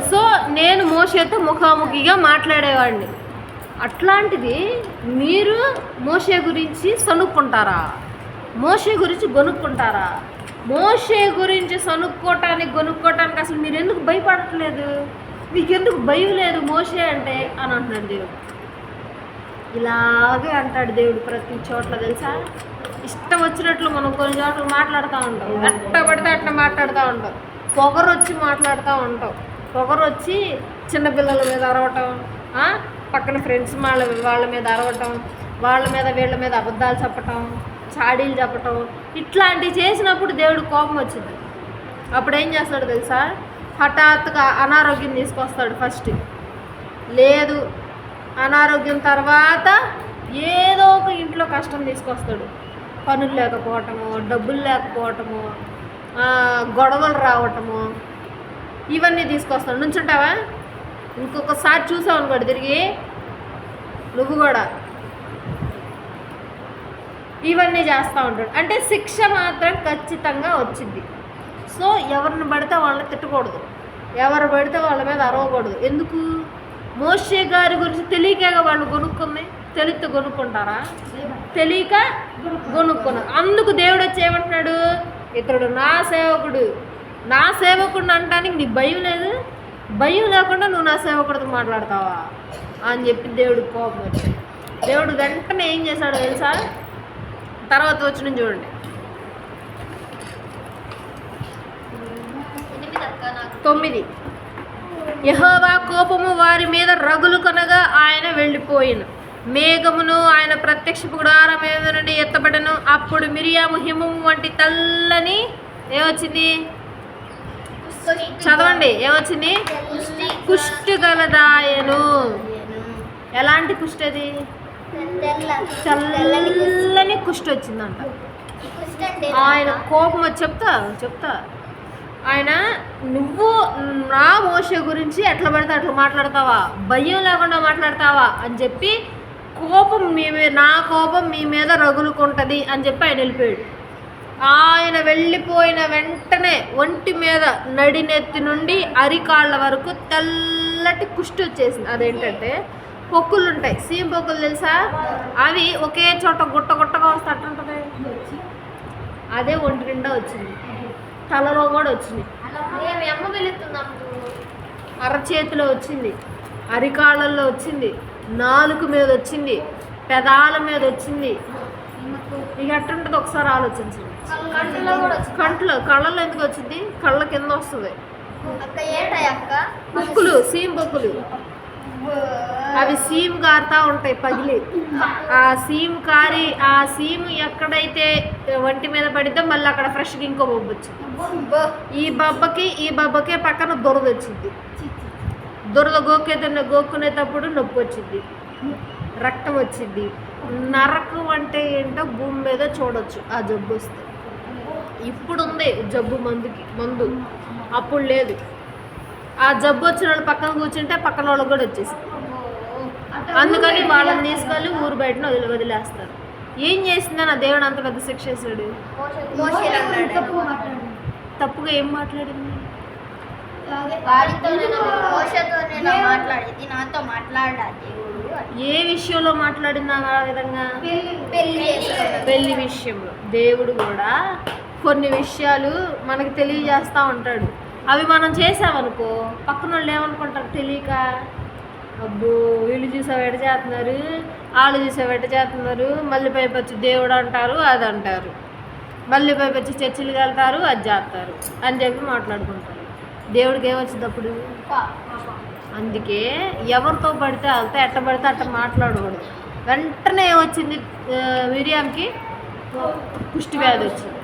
So నేను మోషేతో ముఖాముఖిగా మాట్లాడేవాడిని. అట్లాంటిది మీరు మోషే గురించి సనుక్కుంటారా? మోషే గురించి గొనుక్కుంటారా? మోషే గురించి గొనుక్కోవటానికి అసలు మీరు ఎందుకు భయపడట్లేదు? మీకు ఎందుకు భయం లేదు మోషే అంటే అని అంటున్నాడు దేవుడు. ఇలాగే అంటాడు దేవుడు ప్రతి చోట్ల, తెలుసా? ఇష్టం వచ్చినట్లు మనం కొన్ని చోట్ల మాట్లాడుతూ ఉంటాం, ఎట్ట పడితే అట్లా మాట్లాడుతూ ఉంటాం, పొగరు వచ్చి మాట్లాడుతూ ఉంటాం. పొగరు వచ్చి చిన్నపిల్లల మీద అరవటం, పక్కన ఫ్రెండ్స్ వాళ్ళ మీద అరవటం, వీళ్ళ మీద అబద్ధాలు చెప్పటం, చాడీలు చెప్పటం, ఇట్లాంటివి చేసినప్పుడు దేవుడు కోపం వచ్చింది. అప్పుడు ఏం చేస్తాడు తెలుసా? హఠాత్తుగా అనారోగ్యం తీసుకొస్తాడు. ఫస్ట్ లేదు, అనారోగ్యం తర్వాత ఏదో ఒక ఇంట్లో కష్టం తీసుకొస్తాడు. పనులు లేకపోవటము, డబ్బులు లేకపోవటము, గొడవలు రావటము, ఇవన్నీ తీసుకొస్తాడు. నుంచుంటావా? ఇంకొకసారి చూసావు అనుకోండి తిరిగి నువ్వు కూడా ఇవన్నీ చేస్తూ ఉంటాడు. అంటే శిక్ష మాత్రం ఖచ్చితంగా వచ్చింది. సో ఎవరిని పడితే వాళ్ళని తిట్టకూడదు, ఎవరు పడితే వాళ్ళ మీద అరవకూడదు. ఎందుకు? మోషే గారి గురించి తెలియక వాళ్ళు కొనుక్కుంది. తెలిస్తే కొనుక్కుంటారా? తెలియక కొనుక్కున్నారు. అందుకు దేవుడు వచ్చి ఏమంటున్నాడు? ఇతడు నా సేవకుడు అనటానికి నీకు భయం లేదు? భయం లేకుండా నువ్వు నా సేవకుడితో మాట్లాడతావా అని చెప్పి దేవుడు కోపం వచ్చింది. దేవుడు వెంటనే ఏం చేశాడో తెలుసా? తర్వాత వచ్చిన చూడండి 9. యెహోవా కోపము వారి మీద రగులు కొనగా ఆయన వెళ్ళిపోయిన మేఘమును ఆయన ప్రత్యక్ష గుడారం మీద నుండి ఎత్తబడను. అప్పుడు మిరియాము హిమము వంటి తెల్లని ఏమొచ్చింది? చదవండి, ఏమొచ్చింది? కుష్టి గలదాయను. ఎలాంటి కుష్టి అది? చల్లని కుష్టి వచ్చిందంట. ఆయన కోపం వచ్చి చెప్తా ఆయన నువ్వు నా మోషే గురించి ఎట్లా పడితే అట్లా మాట్లాడతావా? భయం లేకుండా మాట్లాడతావా అని చెప్పి నా కోపం మీ మీద రగులుకుంటుంది అని చెప్పి ఆయన వెళ్ళిపోయాడు. ఆయన వెళ్ళిపోయిన వెంటనే ఒంటి మీద నడినెత్తి నుండి అరికాళ్ళ వరకు తెల్లటి కుష్టి వచ్చేసింది. అదేంటంటే పొక్కులు ఉంటాయి, సీమ్ పొక్కులు తెలుసా? అవి ఒకే చోట గుట్టగా వస్తే అట్టుంటుంది. అదే ఒంటి నిండా వచ్చింది, తలలో కూడా వచ్చింది, అరచేతిలో వచ్చింది, అరికాళ్ళల్లో వచ్చింది, నాలుక మీద వచ్చింది, పెదాల మీద వచ్చింది. ఇక ఎట్టుంటుంది ఒకసారి ఆలోచించండి. కళ్ళల్లో ఎందుకు వచ్చింది? కళ్ళ కింద వస్తుంది పొక్కులు, సీమ్ పొక్కులు. అవి సీమ్ కారుతా ఉంటాయి పగిలి. ఆ సీమ్ ఎక్కడైతే వంటి మీద పడితే మళ్ళీ అక్కడ ఫ్రెష్గా ఇంకో బొబ్బు వచ్చింది. ఈ బొబ్బకే పక్కన దురద వచ్చింది. దురద గోక్కునేటప్పుడు నొప్పి వచ్చింది, రక్తం వచ్చింది. నరకం అంటే ఏంటో భూమి మీద చూడొచ్చు ఆ జబ్బు వస్తే. ఇప్పుడు ఉంది జబ్బు మందు, అప్పుడు లేదు. ఆ జబ్బు వచ్చిన వాళ్ళు పక్కన కూర్చుంటే పక్కన వాళ్ళకి కూడా వచ్చేసింది. అందుకని వాళ్ళని తీసుకెళ్ళి ఊరు బయటను వదిలేస్తారు. ఏం చేసిందని ఆ దేవుడు అంత పెద్ద శిక్ష వేసాడు? తప్పుగా ఏం మాట్లాడింది? ఏ విషయంలో మాట్లాడింది ఆ విధంగా? పెళ్లి విషయంలో. దేవుడు కూడా కొన్ని విషయాలు మనకి తెలియజేస్తూ ఉంటాడు. అవి మనం చేసామనుకో పక్కన వాళ్ళు ఏమనుకుంటారు? తెలియక, అబ్బో వీళ్ళు చూసావు ఎట చేస్తున్నారు, వాళ్ళు చూసావు ఎట చేస్తున్నారు, మళ్ళీ పైపచ్చి దేవుడు అంటారు, అది అంటారు, మళ్ళీ పైపచ్చి చర్చిలకు వెళ్తారు, అది చేస్తారు అని చెప్పి మాట్లాడుకుంటారు. దేవుడికి ఏమొచ్చింది అప్పుడు? అందుకే ఎవరితో పడితే వాళ్ళతో ఎట్ట పడితే అట్ట మాట్లాడకూడదు. వెంటనే ఏమొచ్చింది? మిరియామ్కి కుష్టి వ్యాధి వచ్చింది.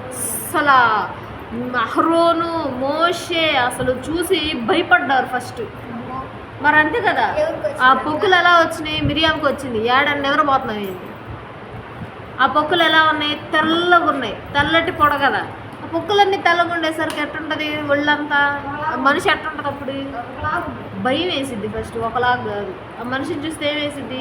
అసలు అహరోను, మోషే అసలు చూసి భయపడ్డారు ఫస్ట్. మరి అంతే కదా, ఆ పొక్కులు ఎలా వచ్చినాయి? మిరియామ్కి వచ్చింది. ఏడని నిద్రపోతున్నాయి. ఆ పొక్కులు ఎలా ఉన్నాయి? తెల్లగా ఉన్నాయి, తెల్లటి పొడ కదా. ఆ పొక్కులన్నీ తెల్లగా ఉండేసరికి ఎట్టుంటుంది ఒళ్ళంతా? మనిషి ఎట్టుంటుంది అప్పుడు? భయం వేసిద్ది. ఫస్ట్ ఒకలాగా కాదు, ఆ మనిషిని చూస్తే ఏం వేసిద్ది?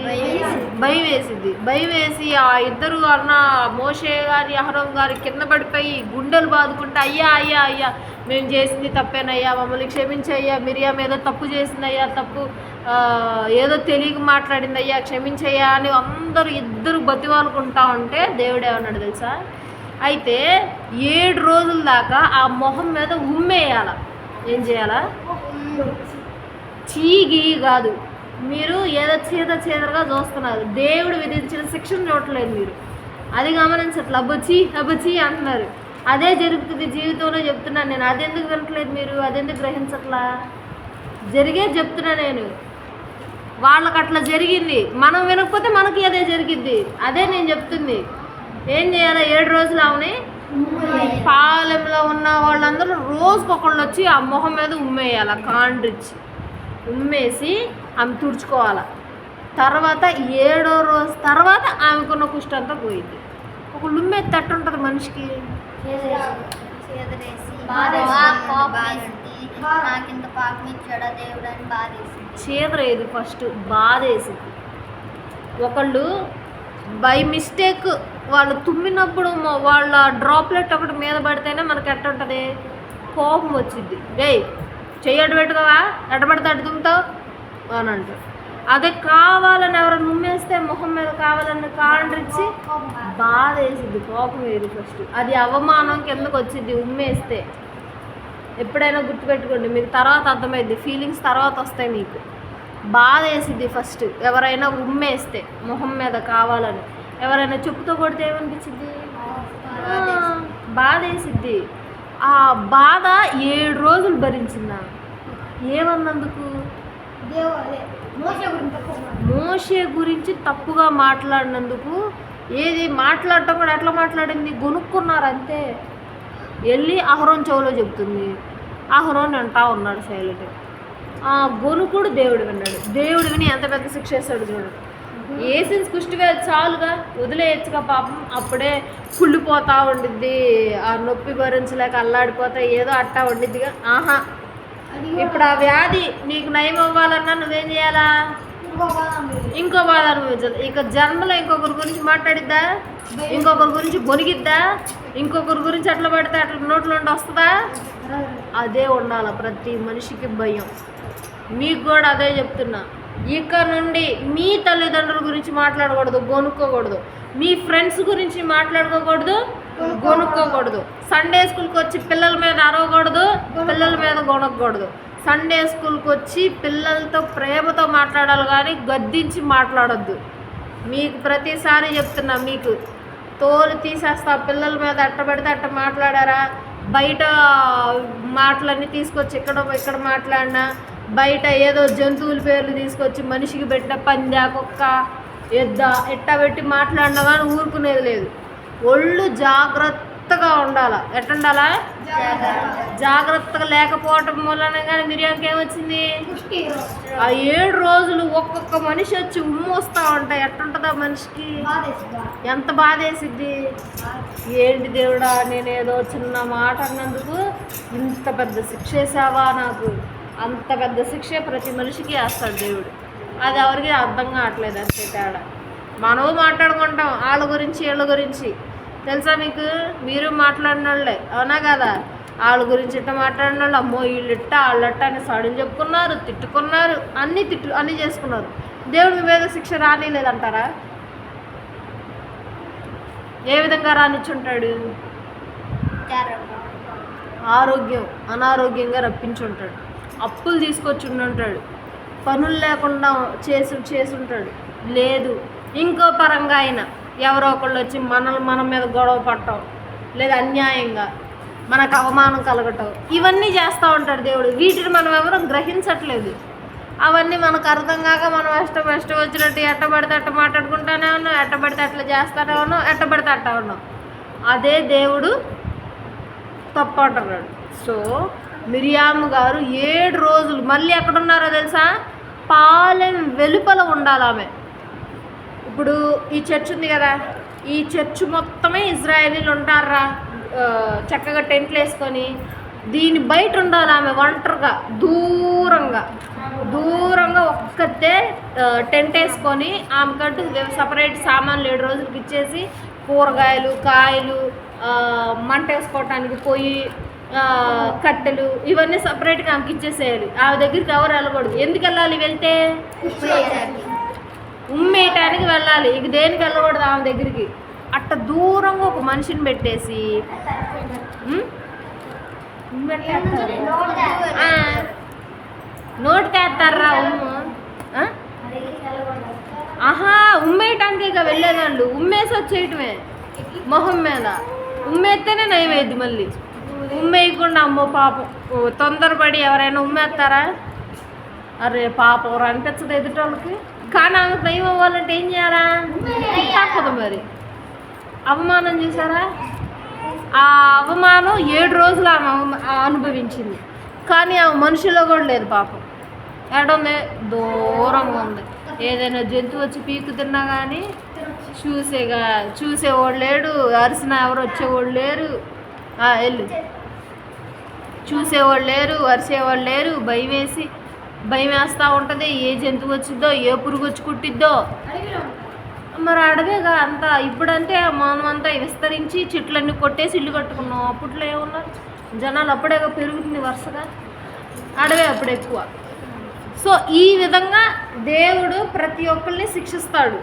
భయం వేసిద్ది. భయం వేసి ఆ ఇద్దరు అన్న మోషే గారి అహరోన్ గారి కింద పడిపోయి గుండెలు బాదుకుంటే, అయ్యా అయ్యా అయ్యా మేము చేసింది తప్పేనయ్యా, మమ్మల్ని క్షమించయ్యా, మిరియాం ఏదో తప్పు చేసిందయ్యా, తప్పు ఏదో తెలియక మాట్లాడిందయ్యా, క్షమించయ్యా అని అందరూ ఇద్దరు బతివాలుకుంటా ఉంటే దేవుడు ఏమన్నాడు తెలుసా? అయితే 7 రోజుల దాకా ఆ మొహం మీద ఉమ్మేయాల. ఏం చేయాలా? చీగి కాదు, మీరు ఏదో చీదరగా చూస్తున్నారు, దేవుడు విధించిన శిక్షను చూడట్లేదు మీరు, అది గమనించట్ల. అబ్బొచ్చి అంటున్నారు. అదే జరుగుతుంది జీవితంలో చెప్తున్నాను నేను. అదెందుకు వినట్లేదు మీరు? అదెందుకు గ్రహించట్లా? జరిగే చెప్తున్నా నేను. వాళ్ళకి అట్లా జరిగింది, మనం వినకపోతే మనకి అదే జరిగిద్ది. అదే నేను చెప్తుంది. ఏం చేయాలి? 7 రోజులు ఆమెని పాలెంలో ఉన్న వాళ్ళందరూ రోజుకొకళ్ళు వచ్చి ఆ మొహం మీద ఉమ్మేయాలి, కాండ్రిచ్చి ఉమ్మేసి ఆమె తుడుచుకోవాలి. తర్వాత 7వ రోజు తర్వాత ఆమెకున్న కుష్టి అంతా పోయింది. ఒక ఉమ్మే తట్టు ఉంటుంది మనిషికి. చీదరేది ఫస్ట్ బాధేసింది. ఒకళ్ళు బై మిస్టేక్ వాళ్ళు తుమ్మినప్పుడు వాళ్ళ డ్రాప్లెట్ ఒకటి మీద పడితేనే మనకి ఎట్ట ఉంటుంది? కోపం వచ్చింది. చెయ్యడు పెట్టుకోవా, ఎట్టబడితే అటు తుమ్ముతావు అని అంటారు. అదే కావాలని ఎవరైనా ఉమ్మేస్తే మొహం మీద కావాలని కాండ్రిచ్చి బాధ వేసిద్ది, కోపం వేది ఫస్ట్. అది అవమానం కిందకు వచ్చింది ఉమ్మేస్తే. ఎప్పుడైనా గుర్తుపెట్టుకోండి, మీకు తర్వాత అర్థమైద్ది, ఫీలింగ్స్ తర్వాత వస్తాయి మీకు. బాధ వేసిద్ది ఫస్ట్ ఎవరైనా ఉమ్మేస్తే మొహం మీద కావాలని. ఎవరైనా చెప్పుతో కొడితే ఏమనిపించింది? బాధ వేసిద్ది. ఆ బాధ 7 రోజులు భరించిందా? ఏమన్నందుకు? మోషే గురించి తప్పుగా మాట్లాడినందుకు. ఏది మాట్లాడటం కూడా ఎట్లా మాట్లాడింది? గొనుక్కున్నారు అంతే. వెళ్ళి అహరోన్ చెవులో చెప్తుంది, అహరోన్ అంటా ఉన్నాడు సైలెంట్. గొనుకుడు దేవుడు విన్నాడు. దేవుడు విని ఎంత పెద్ద శిక్ష వేస్తాడు చూడు. ఏసిన్స్ కుష్టి వేది చాలుగా, వదిలేయచ్చుగా పాపం. అప్పుడే కుళ్ళిపోతూ ఉండిద్ది, ఆ నొప్పి భరించలేక అల్లాడిపోతా ఏదో అట్టా ఉండిద్దిగా. ఇప్పుడు ఆ వ్యాధి నీకు నయం అవ్వాలన్నా నువ్వేం చేయాలా? ఇంకో బాధ అనుభవించాలి. ఇక జన్మలో ఇంకొకరి గురించి మాట్లాడిద్దా? ఇంకొకరి గురించి బొనిగిద్దా? ఇంకొకరి గురించి అట్లా పడితే అట్లా నోట్లో నుండి వస్తుందా? అదే ఉండాల ప్రతి మనిషికి భయం. మీకు కూడా అదే చెప్తున్నా. ఇక నుండి మీ తల్లిదండ్రుల గురించి మాట్లాడకూడదు, గొనుక్కోకూడదు. మీ ఫ్రెండ్స్ గురించి మాట్లాడుకోకూడదు, గొనుక్కోకూడదు. సండే స్కూల్కి వచ్చి పిల్లల మీద అరవకూడదు, పిల్లల మీద గొనకూడదు. సండే స్కూల్కి వచ్చి పిల్లలతో ప్రేమతో మాట్లాడాలి కానీ గద్దించి మాట్లాడొద్దు. మీకు ప్రతిసారి చెప్తున్నా, మీకు తోలు తీసేస్తా. పిల్లల మీద అట్టబడితే అట్ట మాట్లాడారా, బయట మాటలన్నీ తీసుకొచ్చి ఇక్కడ మాట్లాడినా, బయట ఏదో జంతువుల పేర్లు తీసుకొచ్చి మనిషికి పెట్టిన పందా, కుక్క, ఎద్ద ఎట్టా పెట్టి మాట్లాడినా కానీ ఊరుకునేది లేదు. ఒళ్ళు జాగ్రత్తగా ఉండాలి. ఎట్టుండాలా? జాగ్రత్తగా లేకపోవటం వలన కానీ మిరియాకి ఏమొచ్చింది? ఆ 7 రోజులు ఒక్కొక్క మనిషి వచ్చి ఉమ్మొస్తూ ఉంటాయి. ఎట్టుంటుందా మనిషికి? ఎంత బాధేసిద్ది. ఏంటి దేవుడా, నేనేదో చిన్న మాట అన్నందుకు ఇంత పెద్ద శిక్ష వేసావా నాకు? అంత పెద్ద శిక్షే ప్రతి మనిషికి వేస్తాడు దేవుడు. అది ఎవరికి అర్థం కావట్లేదు, అంతే తేడా. మనము మాట్లాడుకుంటాం వాళ్ళ గురించి వీళ్ళ గురించి. తెలుసా మీకు? మీరు మాట్లాడిన వాళ్ళే, అవునా కదా? వాళ్ళ గురించి ఇట్ట మాట్లాడిన వాళ్ళు, అమ్మో వీళ్ళు ఇట్ట వాళ్ళట్ట అని సడన్ చెప్పుకున్నారు, తిట్టుకున్నారు, అన్నీ చేసుకున్నారు. దేవుడు మీ మీద శిక్ష రానిలేదంటారా? ఏ విధంగా రానిచ్చుంటాడు? అనారోగ్యంగా రప్పించుంటాడు, అప్పులు తీసుకొచ్చి ఉంటాడు, పనులు లేకుండా చేసి ఉంటాడు. లేదు ఇంకో పరంగా అయినా ఎవరో ఒకళ్ళు వచ్చి మన మీద గొడవ పడటం, లేదా అన్యాయంగా మనకు అవమానం కలగటం, ఇవన్నీ చేస్తూ ఉంటాడు దేవుడు. వీటిని మనం ఎవరో గ్రహించట్లేదు. అవన్నీ మనకు అర్థం కాక మనం ఇష్టం వచ్చినట్టు ఎట్టబడితే అట్ట మాట్లాడుకుంటానే ఉన్నాం, ఎట్టబడితే అట్లా చేస్తానే ఉన్నాం, ఎట్టబడితే అట్ట ఉన్నాం. అదే దేవుడు తప్పు అంటున్నాడు. సో మిరియాము గారు 7 రోజులు మళ్ళీ ఎక్కడున్నారో తెలుసా? పాలెం వెలుపల ఉండాలి ఆమె. ఇప్పుడు ఈ చర్చ్ ఉంది కదా, ఈ చర్చ్ మొత్తమే ఇజ్రాయేలీలు ఉంటారా, చక్కగా టెంట్లు వేసుకొని దీని బయట ఉండాలి ఆమె ఒంటరిగా దూరంగా ఒక్కతే టెంట్ వేసుకొని ఆమె కట్టు సపరేట్ సామాన్లు 7 రోజులకి ఇచ్చేసి కూరగాయలు కాయలు మంట వేసుకోవటానికి పొయ్యి కట్టెలు ఇవన్నీ సపరేట్గా ఆమెకి ఇచ్చేసేయాలి. ఆమె దగ్గరికి ఎవరు వెళ్ళకూడదు. ఎందుకు వెళ్ళాలి? వెళ్తే ఉమ్మేయటానికి వెళ్ళాలి. ఇక దేనికి వెళ్ళకూడదు ఆమె దగ్గరికి. అట్ట దూరంగా ఒక మనిషిని పెట్టేసి నోటికేస్తారా ఉమ్ము? ఆహా, ఉమ్మేయటానికి ఇక వెళ్ళేదాళ్ళు. ఉమ్మేసి వచ్చేయటమే మొహం మీద. ఉమ్మేస్తేనే నయమైద్ది. మళ్ళీ ఉమ్మేయకుండా అమ్మో పాపం తొందరపడి ఎవరైనా ఉమ్మేస్తారా? అరే పాపం అనిపించదు ఎదుటోళ్ళకి. కానీ ఆమెకు నయం అవ్వాలంటే ఏం చేయాలా? తప్పదు మరి. అవమానం చూసారా? ఆ అవమానం 7 రోజులు ఆమె అనుభవించింది. కానీ ఆమె మనుషుల్లో కూడా లేదు పాపం. ఎక్కడుంది? దూరంగా ఉంది. ఏదైనా జంతువు వచ్చి పీకు తిన్నా కానీ చూసేవాడు లేడు. అరిసిన ఎవరు వచ్చేవాళ్ళు లేరు. వెళ్ళు చూసేవాళ్ళు లేరు, అరిసేవాళ్ళు లేరు. భయం వేస్తూ ఉంటుంది. ఏ జంతువు వచ్చిద్దో, ఏ పురుగు వచ్చి కుట్టిద్దో. మరి అడవేగా అంతా. ఇప్పుడంటే మనమంతా విస్తరించి చెట్లన్నీ కొట్టేసి ఇల్లు కట్టుకున్నాం. అప్పట్లో ఏమన్నా జనాలు అప్పుడేగా పెరుగుతుంది వరుసగా. అడవే అప్పుడు ఎక్కువ. సో ఈ విధంగా దేవుడు ప్రతి ఒక్కరిని శిక్షిస్తాడు.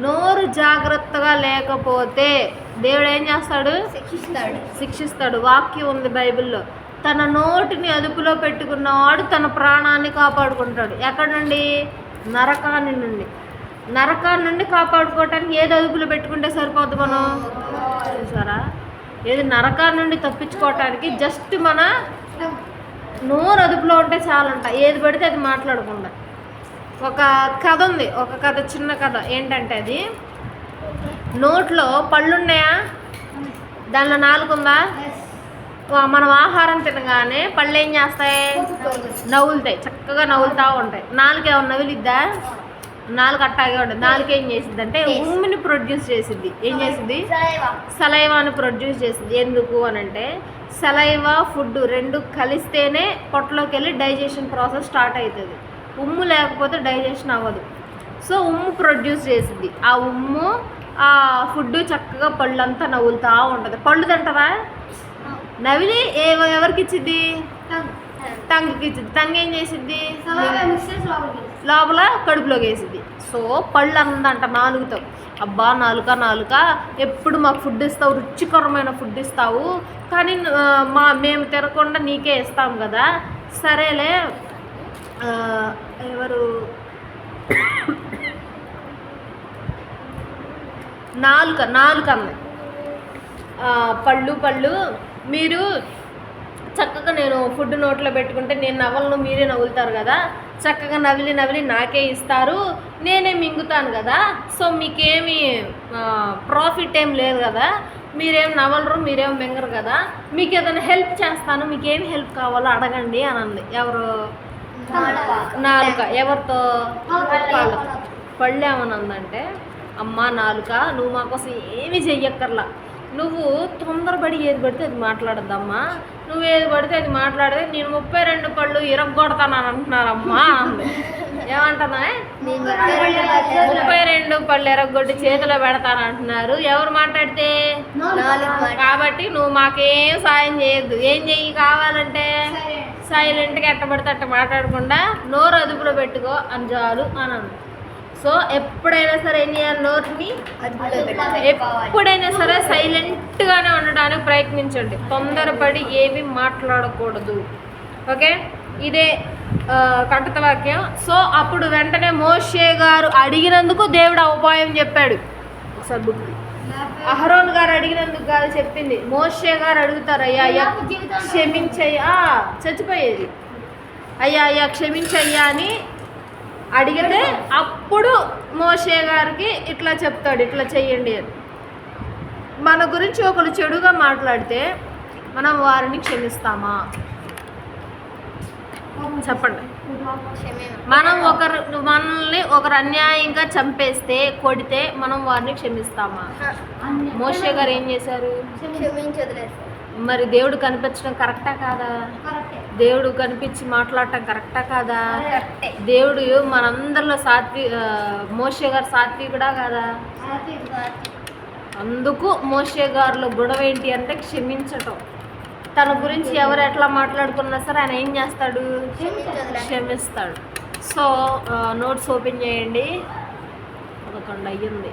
నోరు జాగ్రత్తగా లేకపోతే దేవుడు ఏం చేస్తాడు? శిక్షిస్తాడు. వాక్యం ఉంది బైబిల్లో. తన నోటిని అదుపులో పెట్టుకున్నవాడు తన ప్రాణాన్ని కాపాడుకుంటాడు. ఎక్కడ నుండి? నరకాన్ని నుండి కాపాడుకోవటానికి ఏది అదుపులో పెట్టుకుంటే సరిపోద్ది? మనం చూసారా? ఏది నరకాన్ని నుండి తప్పించుకోవటానికి జస్ట్ మన నోరు అదుపులో ఉంటే చాలంట. ఏది పడితే అది మాట్లాడకుండా. ఒక కథ ఉంది. ఒక కథ, చిన్న కథ. ఏంటంటే అది నోట్లో పళ్ళున్నాయా? దానిలో నాలుగుందా? మనం ఆహారం తినగానే పళ్ళు ఏం చేస్తాయి? నవ్వులుతాయి. చక్కగా నవ్వులుతూ ఉంటాయి. నాలుగు ఏమన్నా నవ్వులిద్దా? నాలుగు అట్టాగే ఉంటుంది. నాలుగు ఏం చేసిద్ది అంటే ఉమ్మిని ప్రొడ్యూస్ చేసిద్ది. ఏం చేసిద్ది? సలైవాని ప్రొడ్యూస్ చేసిద్ది. ఎందుకు అని అంటే సలైవా ఫుడ్ రెండు కలిస్తేనే పొట్టలోకి వెళ్ళి డైజెషన్ ప్రాసెస్ స్టార్ట్ అవుతుంది. ఉమ్ము లేకపోతే డైజెషన్ అవ్వదు. సో ఉమ్ము ప్రొడ్యూస్ చేసిద్ది. ఆ ఉమ్ము ఆ ఫుడ్ చక్కగా పళ్ళంతా నవ్వులుతూ ఉంటుంది. పళ్ళు తింటారా? నవిలి ఎవరికి ఇచ్చిద్ది? టంగుకి ఇచ్చిద్ది. టంగ్ ఏం చేసిద్ది? లోపల కడుపులోకి వేసిద్ది. సో పళ్ళు అందంట నాలుగుతో. అబ్బా నాలుక ఎప్పుడు మాకు ఫుడ్ ఇస్తావు, రుచికరమైన ఫుడ్ ఇస్తావు, కానీ మేము తినకుండా నీకే ఇస్తాం కదా. సరేలే. ఎవరు నాలుక అమ్మాయి పళ్ళు మీరు చక్కగా నేను ఫుడ్ నోట్లో పెట్టుకుంటే నేను నవ్వలను, మీరే నవ్వులుతారు కదా. చక్కగా నవిలి నాకే ఇస్తారు, నేనే మింగుతాను కదా. సో మీకేమి ప్రాఫిట్ ఏం లేదు కదా. మీరేం నవ్వలరు, మీరేం మింగరు కదా. మీకు ఏదైనా హెల్ప్ చేస్తాను, మీకేం హెల్ప్ కావాలో అడగండి అని అంది. ఎవరు? నాలుక. ఎవరితో? పళ్ళు ఏమనందంటే, అమ్మా నాలుక, నువ్వు మాకోసం ఏమీ చెయ్యక్కర్లా. నువ్వు తొందరపడి ఏది పడితే అది మాట్లాడద్దమ్మా. నువ్వు ఏది పడితే అది మాట్లాడితే నేను 32 పళ్ళు ఇరగొడతాను అని అంటున్నారమ్మా అంది. ఏమంటున్నా? 32 పళ్ళు ఇరగొట్టి చేతిలో పెడతాను అంటున్నారు. ఎవరు మాట్లాడితే? కాబట్టి నువ్వు మాకేం సాయం చేయొద్దు. ఏం చెయ్యి కావాలంటే? సైలెంట్గా ఎట్టబడితే అట్ట మాట్లాడకుండా నోరు అదుపులో పెట్టుకో అని చాలు అని అంది. సో ఎప్పుడైనా సరే ఏం చేయాలి? నోటిని ఎప్పుడైనా సరే సైలెంట్గానే ఉండడానికి ప్రయత్నించండి. తొందరపడి ఏవి మాట్లాడకూడదు. ఓకే, ఇదే కంటత వాక్యం. సో అప్పుడు వెంటనే మోషే గారు అడిగినందుకు దేవుడు ఆ ఉపాయం చెప్పాడు. ఒకసారి బుక్ అహరోన్ గారు అడిగినందుకు కాదు చెప్పింది. మోషే గారు అడుగుతారు, అయ్యా క్షమించయ్యా, చచ్చిపోయేది. అయ్యా క్షమించయ్యా అని అడిగితే అప్పుడు మోషే గారికి ఇట్లా చెప్తాడు, ఇట్లా చెయ్యండి అని. మన గురించి ఒకరు చెడుగా మాట్లాడితే మనం వారిని క్షమిస్తామా? చెప్పండి. మనల్ని ఒకరు అన్యాయంగా చంపేస్తే, కొడితే మనం వారిని క్షమిస్తామా? మోషే గారు ఏం చేశారు? మరి దేవుడు కనిపించడం కరెక్టా కాదా? దేవుడు కనిపించి మాట్లాడటం కరెక్టా కాదా? దేవుడు మనందరిలో మోషే గారు సాత్వికుడా కాదా? అందుకు మోషే గారిలో గొడవ ఏంటి అంటే క్షమించటం. తన గురించి ఎవరు ఎట్లా మాట్లాడుకున్నా సరే ఆయన ఏం చేస్తాడు? క్షమిస్తాడు. సో నోట్స్ ఓపెన్ చేయండి. 11 అయ్యింది.